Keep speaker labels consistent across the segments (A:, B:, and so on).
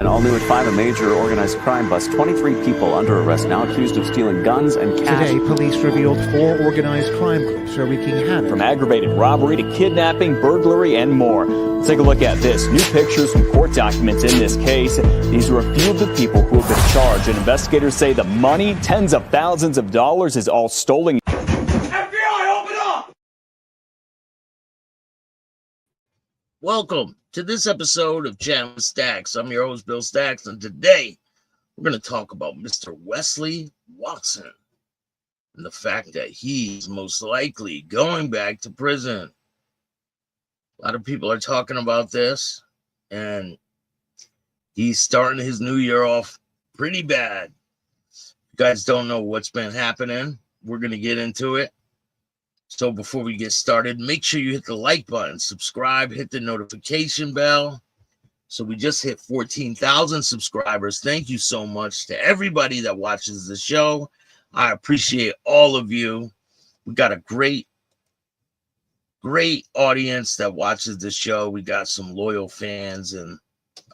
A: And all new at 5, a major organized crime bust. 23 people under arrest now accused of stealing guns and cash.
B: Today, police revealed 4 organized crime groups are wreaking havoc.
C: From aggravated robbery to kidnapping, burglary, and more. Let's take a look at this. New pictures from court documents in this case. These are a few of the people who have been charged, and investigators say the money, tens of thousands of dollars, is all stolen.
D: FBI, open up! Welcome to this episode of Chattin with Staxx. I'm your host, Bill Staxx, and today we're going to talk about Mr. Wesley Watson and the fact that he's most likely going back to prison. A lot of people are talking about this, and he's starting his new year off pretty bad. You guys don't know what's been happening. We're going to get into it. So before we get started, make sure you hit the like button, subscribe, hit the notification bell. So we just hit 14,000 subscribers. Thank you so much to everybody that watches the show. I appreciate all of you. We got a great audience that watches the show. We got some loyal fans, and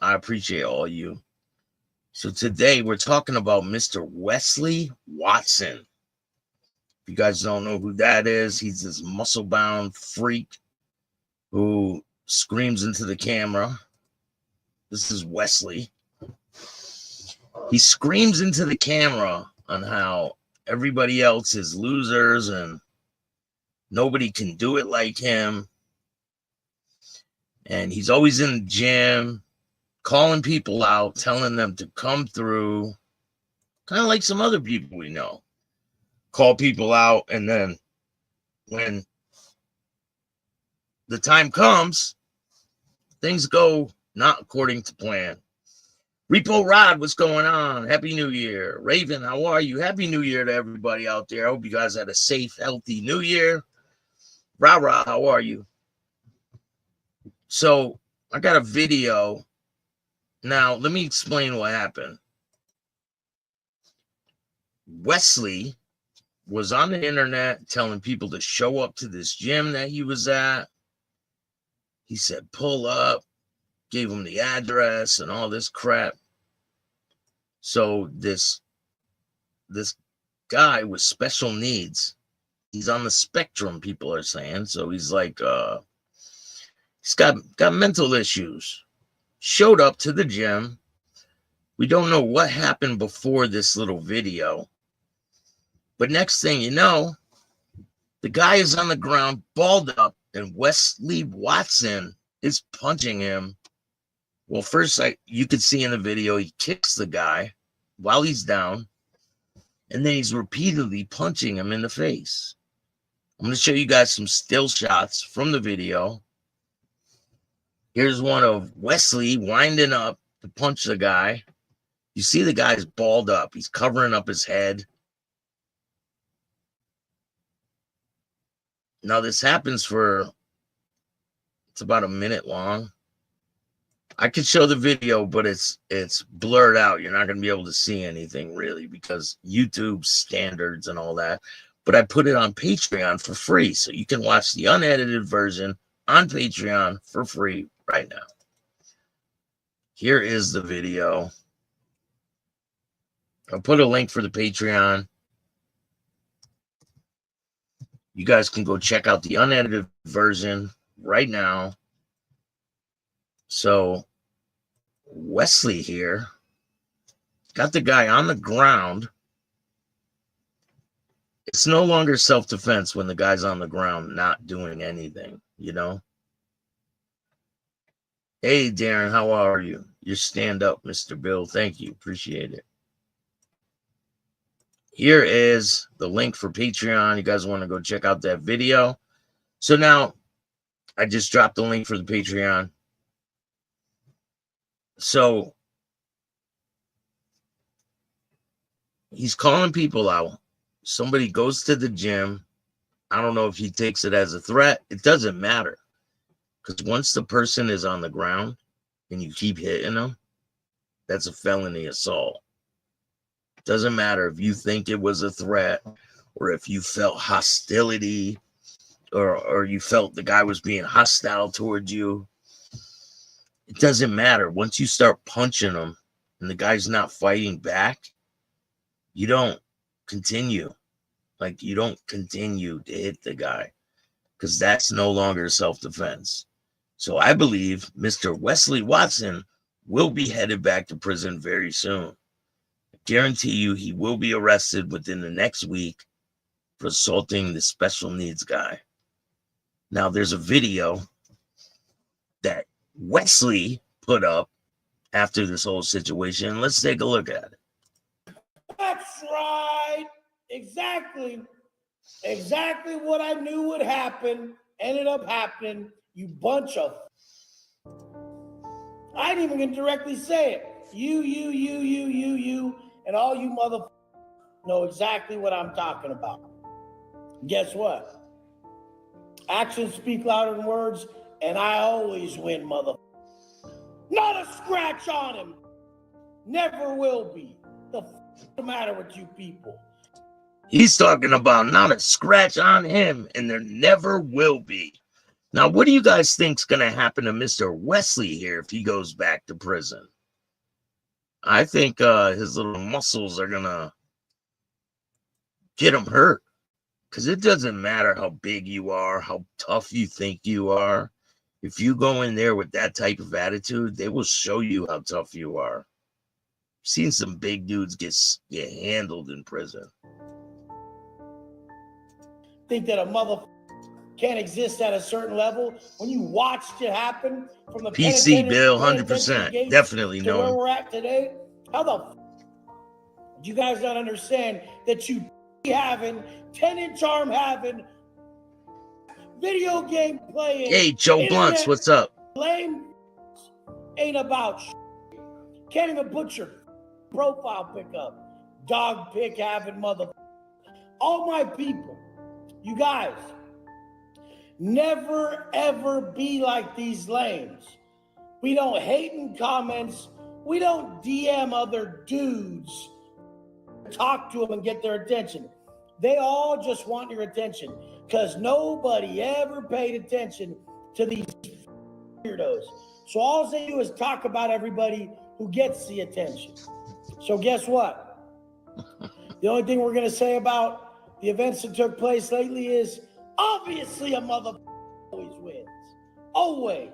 D: I appreciate all of you. So today we're talking about Mr. Wesley Watson. If you guys don't know who that is, he's this muscle-bound freak who screams into the camera. This is Wesley. He screams into the camera on how everybody else is losers and nobody can do it like him. And he's always in the gym, calling people out, telling them to come through, kind of like some other people we know. Call people out, and then when the time comes, things go not according to plan. Repo Rod, what's going on? Happy New Year. Raven, how are you? Happy New Year to everybody out there. I hope you guys had a safe, healthy New Year. Rah, how are you? So I got a video. Now, let me explain what happened. Wesley was on the internet telling people to show up to this gym that he was at. He said, pull up, gave him the address and all this crap. So this guy with special needs, he's on the spectrum, people are saying. So he's like, he's got mental issues. Showed up to the gym. We don't know what happened before this little video. But next thing you know, the guy is on the ground, balled up, and Wesley Watson is punching him. Well, first, you could see in the video, he kicks the guy while he's down, and then he's repeatedly punching him in the face. I'm going to show you guys some still shots from the video. Here's one of Wesley winding up to punch the guy. You see the guy's balled up. He's covering up his head. Now, this happens it's about a minute long. I could show the video, but it's blurred out. You're not going to be able to see anything really because YouTube standards and all that. But I put it on Patreon for free, so you can watch the unedited version on Patreon for free right now. Here is the video. I'll put a link for the Patreon. You guys can go check out the unedited version right now. So Wesley here got the guy on the ground. It's no longer self-defense when the guy's on the ground not doing anything, you know? Hey, Darren, how are you? You stand up, Mr. Bill. Thank you. Appreciate it. Here is the link for Patreon. You guys want to go check out that video. So now I just dropped the link for the Patreon. So he's calling people out. Somebody goes to the gym. I don't know if he takes it as a threat. It doesn't matter. Because once the person is on the ground and you keep hitting them, that's a felony assault. Doesn't matter if you think it was a threat or if you felt hostility or you felt the guy was being hostile towards you. It doesn't matter. Once you start punching him and the guy's not fighting back, you don't continue. Like, you don't continue to hit the guy because that's no longer self-defense. So I believe Mr. Wesley Watson will be headed back to prison very soon. I guarantee you he will be arrested within the next week for assaulting the special needs guy. Now, there's a video that Wesley put up after this whole situation. Let's take a look at it.
E: That's right. Exactly what I knew would happen ended up happening. You bunch of. I ain't even gonna directly say it. You, and all you motherfuckers know exactly what I'm talking about. Guess what? Actions speak louder than words, and I always win, motherfucker. Not a scratch on him. Never will be. What's the matter with you people?
D: He's talking about not a scratch on him, and there never will be. Now, what do you guys think's going to happen to Mr. Wesley here if he goes back to prison? I think his little muscles are going to get him hurt. Because it doesn't matter how big you are, how tough you think you are. If you go in there with that type of attitude, they will show you how tough you are. I've seen some big dudes get handled in prison.
E: Think that a motherfucker can't exist at a certain level when you watched it happen from the
D: PC Bill, 100%. Definitely
E: to where
D: no.
E: we're at today? How the you guys not understand that you having 10-inch arm having video game playing?
D: Hey, Joe Blunts, what's up?
E: Lame ain't about shit. Can't even put your profile pick up. Dog pick having mother. All my people, you guys, never ever be like these lames. We don't hate in comments. We don't DM other dudes, talk to them and get their attention. They all just want your attention because nobody ever paid attention to these weirdos. So all they do is talk about everybody who gets the attention. So guess what? The only thing we're going to say about the events that took place lately is obviously a motherfucker always wins. Always.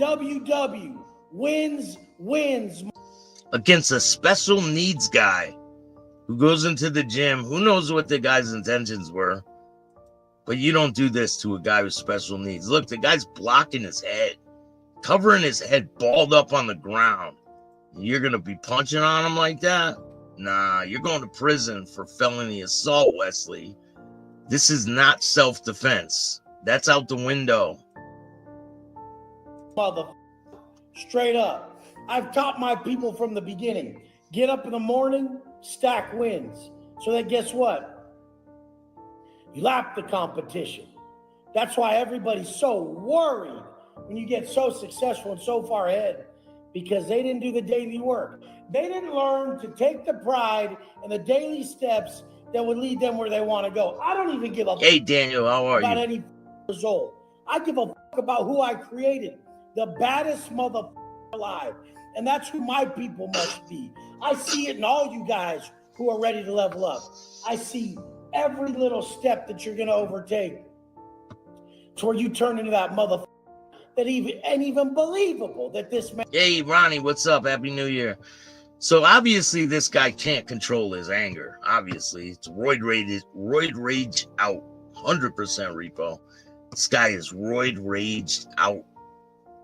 E: WW wins.
D: Against a special needs guy who goes into the gym. Who knows what the guy's intentions were? But you don't do this to a guy with special needs. Look, the guy's blocking his head, covering his head, balled up on the ground. You're going to be punching on him like that? Nah, you're going to prison for felony assault, Wesley. This is not self-defense. That's out the window.
E: Mother, straight up. I've taught my people from the beginning. Get up in the morning, stack wins. So that guess what? You lap the competition. That's why everybody's so worried when you get so successful and so far ahead, because they didn't do the daily work. They didn't learn to take the pride and the daily steps that would lead them where they want to go. I don't even give a
D: Hey, Daniel, how are
E: about
D: you?
E: any result. I give a about who I created, the baddest motherfucker alive. And that's who my people must be. I see it in all you guys who are ready to level up. I see every little step that you're going to overtake to where you turn into that motherfucker that ain't even believable that this man.
D: Hey, Ronnie, what's up? Happy New Year. So obviously this guy can't control his anger. Obviously, it's roid rage out. 100% repo. This guy is roid raged out.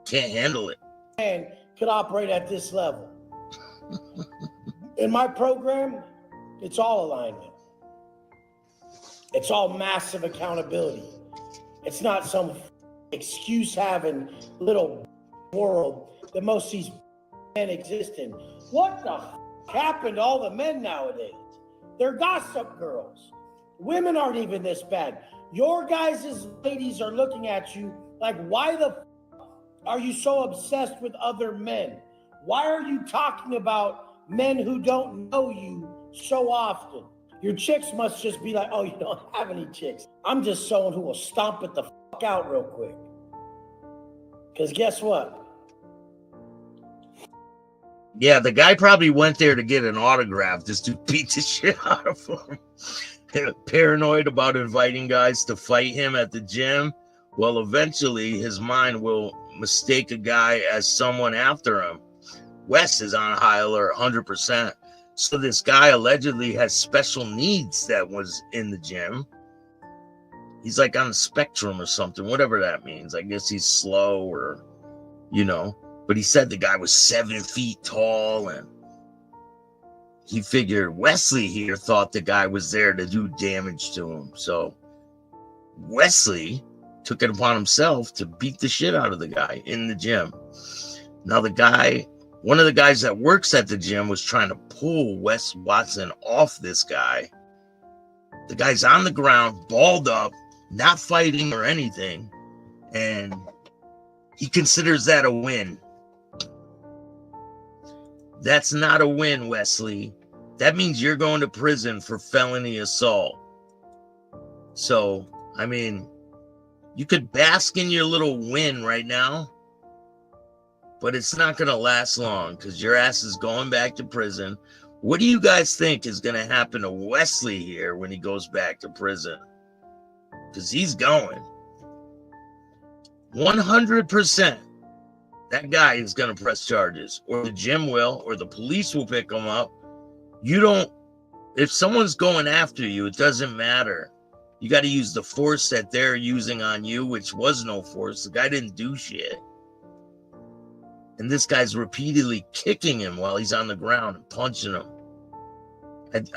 D: Can't handle it.
E: Man could operate at this level. In my program, it's all alignment. It's all massive accountability. It's not some excuse having little world that most of these men exist in. What the happened to all the men nowadays? They're gossip girls. Women aren't even this bad. Your guys' ladies are looking at you like, why the are you so obsessed with other men? Why are you talking about men who don't know you so often? Your chicks must just be like, oh, you don't have any chicks. I'm just someone who will stomp it the fuck out real quick. Because guess what?
D: Yeah, the guy probably went there to get an autograph just to beat the shit out of him. Paranoid about inviting guys to fight him at the gym. Well, eventually his mind will mistake a guy as someone after him. Wes is on high alert 100%. So this guy allegedly has special needs that was in the gym. He's like on the spectrum or something, whatever that means. I guess he's slow or, you know. But he said the guy was 7 feet tall, and he figured Wesley here thought the guy was there to do damage to him. So Wesley took it upon himself to beat the shit out of the guy in the gym. Now the guy, one of the guys that works at the gym, was trying to pull Wes Watson off this guy. The guy's on the ground, balled up, not fighting or anything, and he considers that a win. That's not a win, Wesley. That means you're going to prison for felony assault. So, I mean, you could bask in your little win right now, but it's not going to last long because your ass is going back to prison. What do you guys think is going to happen to Wesley here when he goes back to prison? Because he's going. 100%. That guy is going to press charges, or the gym will, or the police will pick him up. If someone's going after you, it doesn't matter. You got to use the force that they're using on you, which was no force. The guy didn't do shit. And this guy's repeatedly kicking him while he's on the ground and punching him.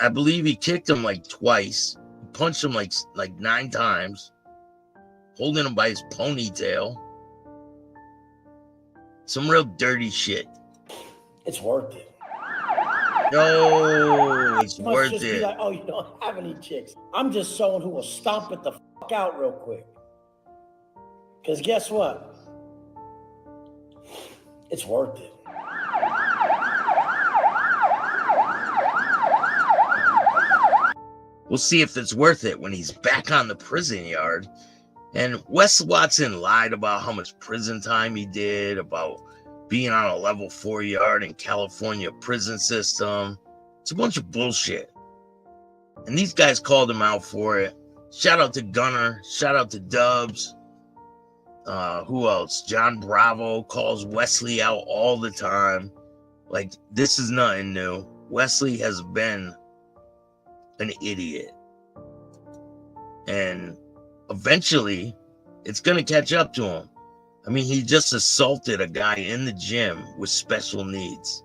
D: I believe he kicked him like twice. He punched him like 9 times, holding him by his ponytail. Some real dirty shit.
E: It's worth it.
D: No, it's
E: You must
D: worth
E: just be
D: it.
E: like, oh, you don't have any chicks. I'm just someone who will stomp it the fuck out real quick. Because guess what? It's worth it.
D: We'll see if it's worth it when he's back on the prison yard. And Wes Watson lied about how much prison time he did, about being on a level 4 yard in California prison system. It's a bunch of bullshit. And these guys called him out for it. Shout out to Gunner. Shout out to Dubs. Who else? John Bravo calls Wesley out all the time. Like, this is nothing new. Wesley has been an idiot. And eventually, it's going to catch up to him. I mean, he just assaulted a guy in the gym with special needs,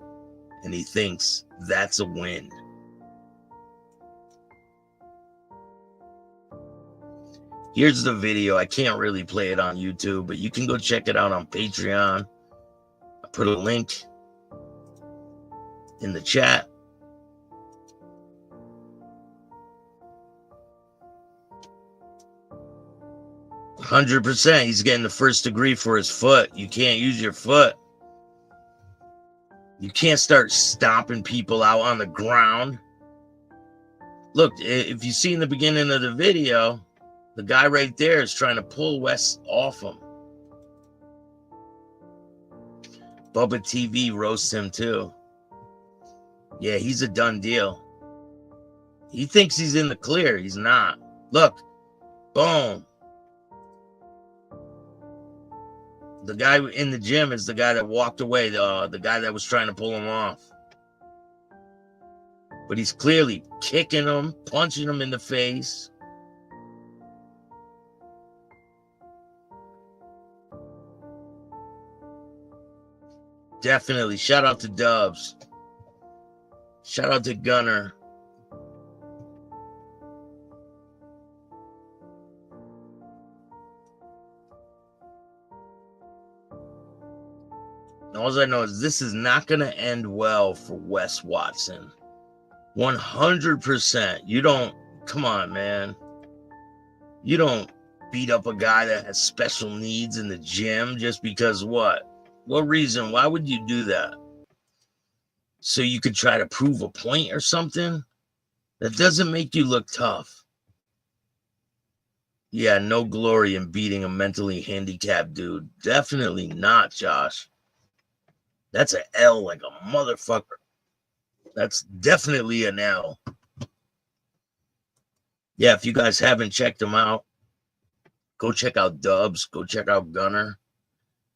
D: and he thinks that's a win. Here's the video. I can't really play it on YouTube, but you can go check it out on Patreon. I put a link in the chat. %. He's getting the first degree for his foot. You can't use your foot. You can't start stomping people out on the ground. Look, if you see in the beginning of the video, the guy right there is trying to pull Wes off him. Bubba TV roasts him too. Yeah, he's a done deal. He thinks he's in the clear. He's not. Look, boom. The guy in the gym is the guy that walked away, the guy that was trying to pull him off. But he's clearly kicking him, punching him in the face. Definitely. Shout out to Dubs. Shout out to Gunner. All I know is this is not going to end well for Wes Watson. 100%. You don't, come on, man. You don't beat up a guy that has special needs in the gym just because what? What reason? Why would you do that? So you could try to prove a point or something? That doesn't make you look tough. Yeah, no glory in beating a mentally handicapped dude. Definitely not, Josh. That's an L like a motherfucker. That's definitely an L. Yeah, if you guys haven't checked them out, go check out Dubs. Go check out Gunner.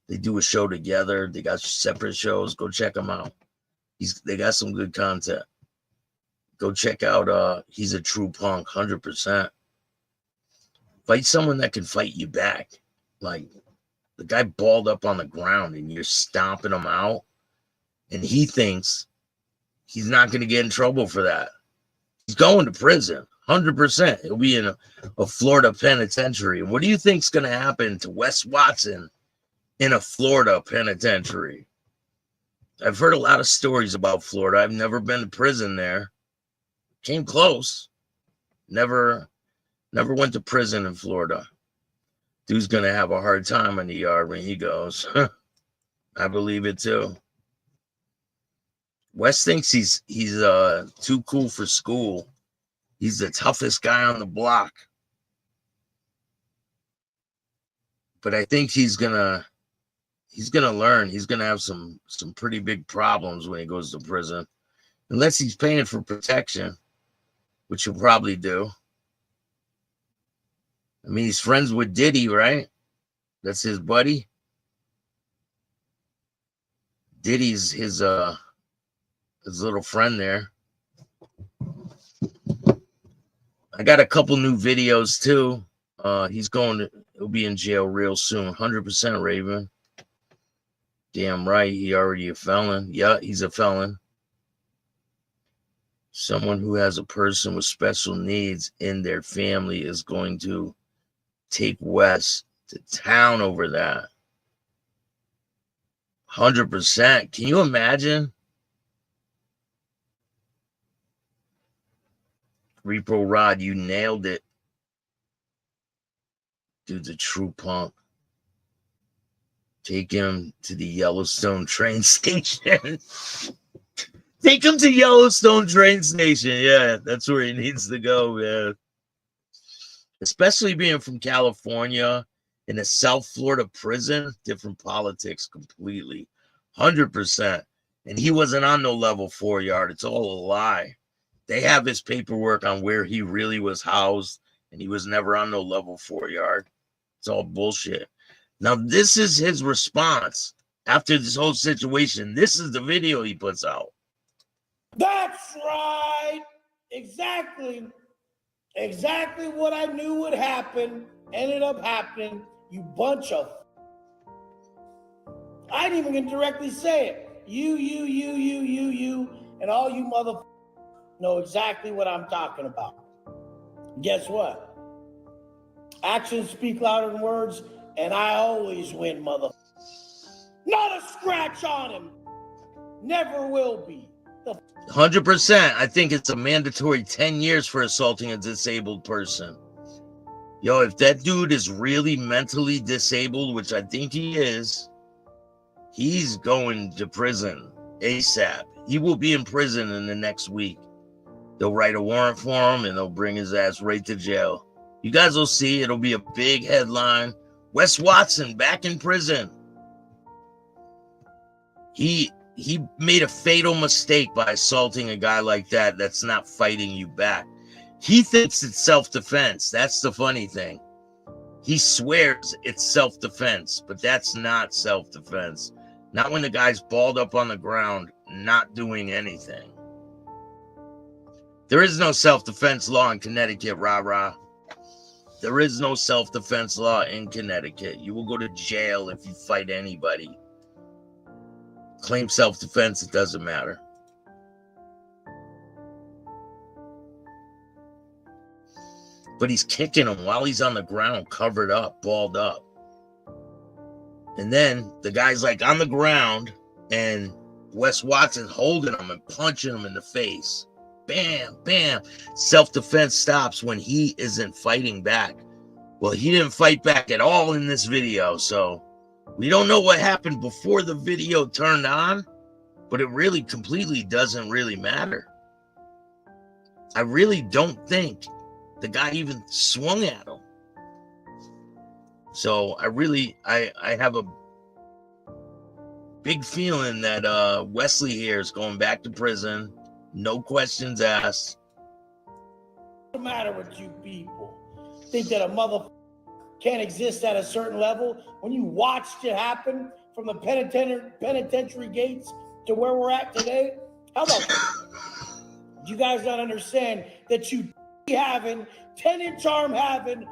D: They do a show together. They got separate shows. Go check them out. They got some good content. Go check out He's a True Punk, 100%. Fight someone that can fight you back. Like, the guy balled up on the ground and you're stomping him out. And he thinks he's not going to get in trouble for that. He's going to prison, 100%. He'll be in a Florida penitentiary. And what do you think's going to happen to Wes Watson in a Florida penitentiary? I've heard a lot of stories about Florida. I've never been to prison there. Came close. Never went to prison in Florida. Dude's going to have a hard time in the yard when he goes. I believe it too. Wes thinks he's too cool for school. He's the toughest guy on the block. But I think he's gonna learn. He's gonna have some pretty big problems when he goes to prison. Unless he's paying for protection, which he'll probably do. I mean, he's friends with Diddy, right? That's his buddy. Diddy's his little friend there. I got a couple new videos too. He'll be in jail real soon. 100% Raven. Damn right, he already a felon. Yeah, he's a felon. Someone who has a person with special needs in their family is going to take Wes to town over that. 100%. Can you imagine? Repo Rod, you nailed it. Dude's a true punk. Take him to the Yellowstone train station. Take him to Yellowstone train station. Yeah, that's where he needs to go, man. Especially being from California in a South Florida prison, different politics completely. 100%. And he wasn't on no level 4 yard. It's all a lie. They have his paperwork on where he really was housed, and he was never on no level 4 yard. It's all bullshit. Now, this is his response after this whole situation. This is the video he puts out.
E: That's right. Exactly what I knew would happen ended up happening. You bunch of... I ain't even gonna directly say it. You, and all you motherfuckers know exactly what I'm talking about. Guess what? Actions speak louder than words, and I always win, mother. Not a scratch on him. Never will be.
D: 100%. I think it's a mandatory 10 years for assaulting a disabled person. Yo, if that dude is really mentally disabled, which I think he is, he's going to prison ASAP. He will be in prison in the next week. They'll write a warrant for him and they'll bring his ass right to jail. You guys will see. It'll be a big headline. Wes Watson back in prison. He made a fatal mistake by assaulting a guy like that that's not fighting you back. He thinks it's self-defense. That's the funny thing. He swears it's self-defense, but that's not self-defense. Not when the guy's balled up on the ground, not doing anything. There is no self-defense law in Connecticut, rah-rah. There is no self-defense law in Connecticut. You will go to jail if you fight anybody. Claim self-defense, it doesn't matter. But he's kicking him while he's on the ground, covered up, balled up. And then the guy's like on the ground, and Wes Watson holding him and punching him in the face. Bam, bam. Self-defense stops when he isn't fighting back. Well, he didn't fight back at all in this video, so we don't know what happened before the video turned on, but it really completely doesn't really matter. I really don't think the guy even swung at him. So I have big feeling that Wesley here is going back to prison. No questions asked.
E: What's the matter with you people? Think that a mother can't exist at a certain level? When you watched it happen from the penitentiary gates to where we're at today, how the you guys not understand that you having, 10-inch arm having,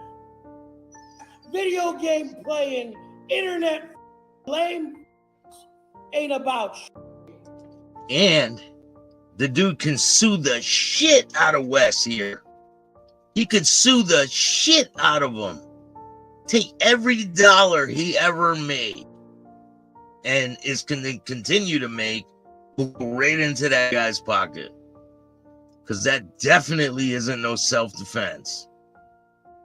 E: video game playing, internet lame ain't about
D: And the dude can sue the shit out of Wes here. He could sue the shit out of him. Take every dollar he ever made and is going to continue to make, will go right into that guy's pocket. Because that definitely isn't no self-defense.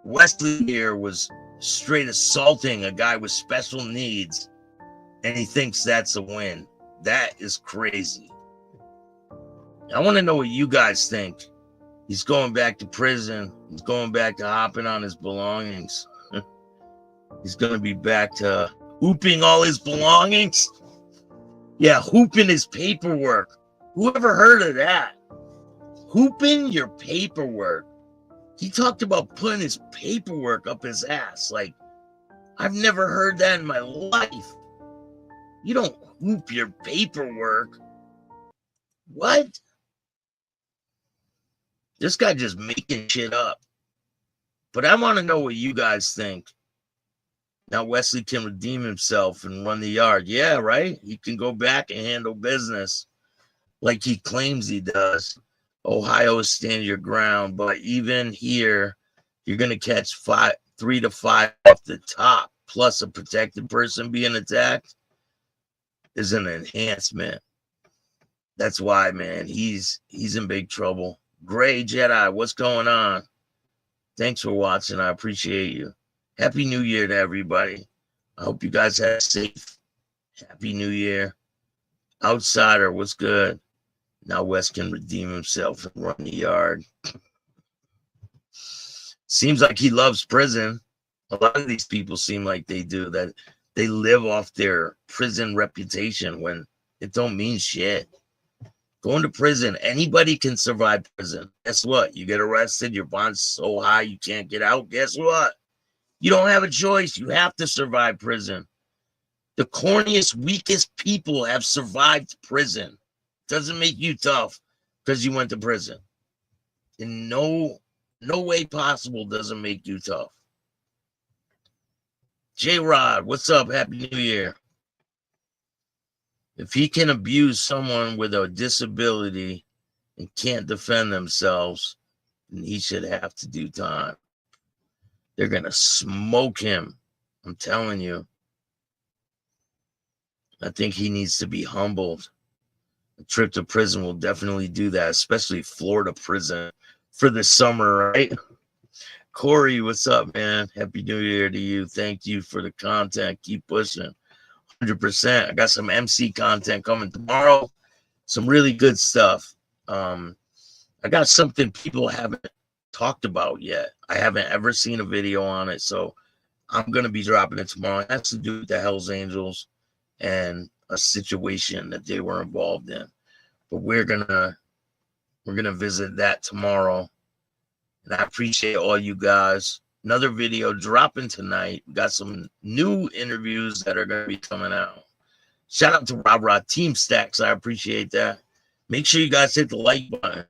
D: Wesley here was straight assaulting a guy with special needs, and he thinks that's a win. That is crazy. I want to know what you guys think. He's going back to prison. He's going back to hopping on his belongings. He's going to be back to hooping all his belongings. Yeah, hooping his paperwork. Who ever heard of that? Hooping your paperwork. He talked about putting his paperwork up his ass. Like, I've never heard that in my life. You don't hoop your paperwork. What? This guy just making shit up. But I want to know what you guys think. Now Wesley can redeem himself and run the yard. Yeah, right? He can go back and handle business like he claims he does. Ohio, stand your ground. But even here, you're going to catch 3 to 5 off the top. Plus a protected person being attacked is an enhancement. That's why, man, he's in big trouble. Gray Jedi, what's going on? Thanks for watching. I appreciate you. Happy New Year to everybody. I hope you guys had a safe, happy New Year. Outsider, what's good? Now Wes can redeem himself and run the yard. Seems like he loves prison. A lot of these people seem like they do, that they live off their prison reputation when it don't mean shit. Going to prison, anybody can survive prison. Guess what? You get arrested, your bond's so high you can't get out. Guess what? You don't have a choice. You have to survive prison. The corniest, weakest people have survived prison. Doesn't make you tough because you went to prison. In no way possible doesn't make you tough. J-Rod, what's up? Happy New Year. If he can abuse someone with a disability and can't defend themselves, then he should have to do time. They're going to smoke him. I'm telling you. I think he needs to be humbled. A trip to prison will definitely do that, especially Florida prison for the summer, right? Corey, what's up, man? Happy New Year to you. Thank you for the content. Keep pushing. 100%. I got some MC content coming tomorrow. Some really good stuff. I got something people haven't talked about yet. I haven't ever seen a video on it, so I'm going to be dropping it tomorrow. It has to do with the Hells Angels and a situation that they were involved in. But we're gonna visit that tomorrow. And I appreciate all you guys. Another video dropping tonight. We got some new interviews that are going to be coming out. Shout out to Rob Team Staxx. I appreciate that. Make sure you guys hit the like button.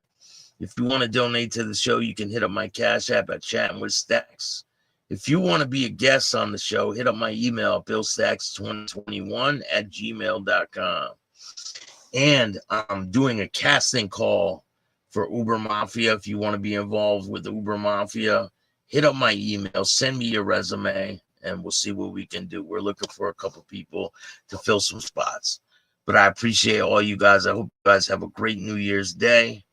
D: If you want to donate to the show, you can hit up my Cash App at Chattin with Staxx. If you want to be a guest on the show, hit up my email, billstaxx2021@gmail.com. And I'm doing a casting call for Uber Mafia. If you want to be involved with the Uber Mafia, hit up my email, send me your resume, and we'll see what we can do. We're looking for a couple people to fill some spots. But I appreciate all you guys. I hope you guys have a great New Year's Day.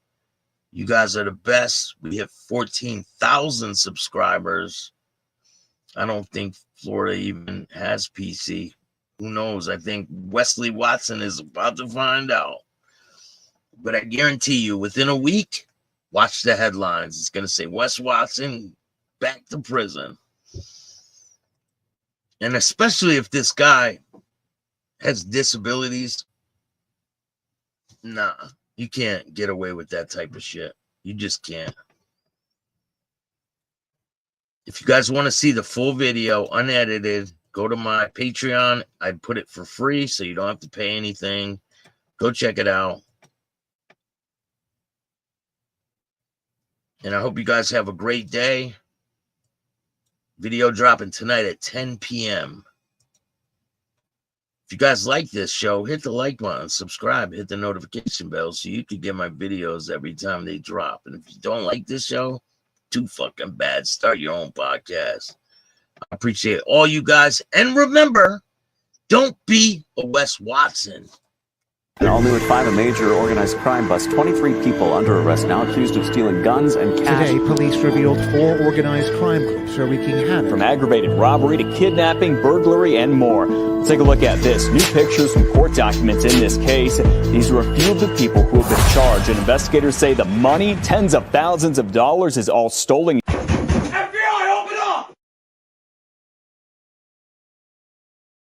D: You guys are the best. We have 14,000 subscribers. I don't think Florida even has PC. Who knows? I think Wesley Watson is about to find out. But I guarantee you, within a week, watch the headlines. It's going to say Wes Watson back to prison. And especially if this guy has disabilities. Nah, you can't get away with that type of shit. You just can't. If you guys want to see the full video, unedited, go to my Patreon. I put it for free, so you don't have to pay anything. Go check it out. And I hope you guys have a great day. Video dropping tonight at 10 p.m. If you guys like this show, hit the like button, subscribe, hit the notification bell so you can get my videos every time they drop. And if you don't like this show, too fucking bad. Start your own podcast. I appreciate all you guys. And remember, don't be a Wes Watson.
A: And all new at 5, a major organized crime bust. 23 people under arrest now accused of stealing guns and cash.
B: Today, police revealed 4 organized crime groups are wreaking havoc.
C: From aggravated robbery to kidnapping, burglary, and more. Let's take a look at this. New pictures from court documents in this case. These are a few of the people who have been charged, and investigators say the money, tens of thousands of dollars, is all stolen.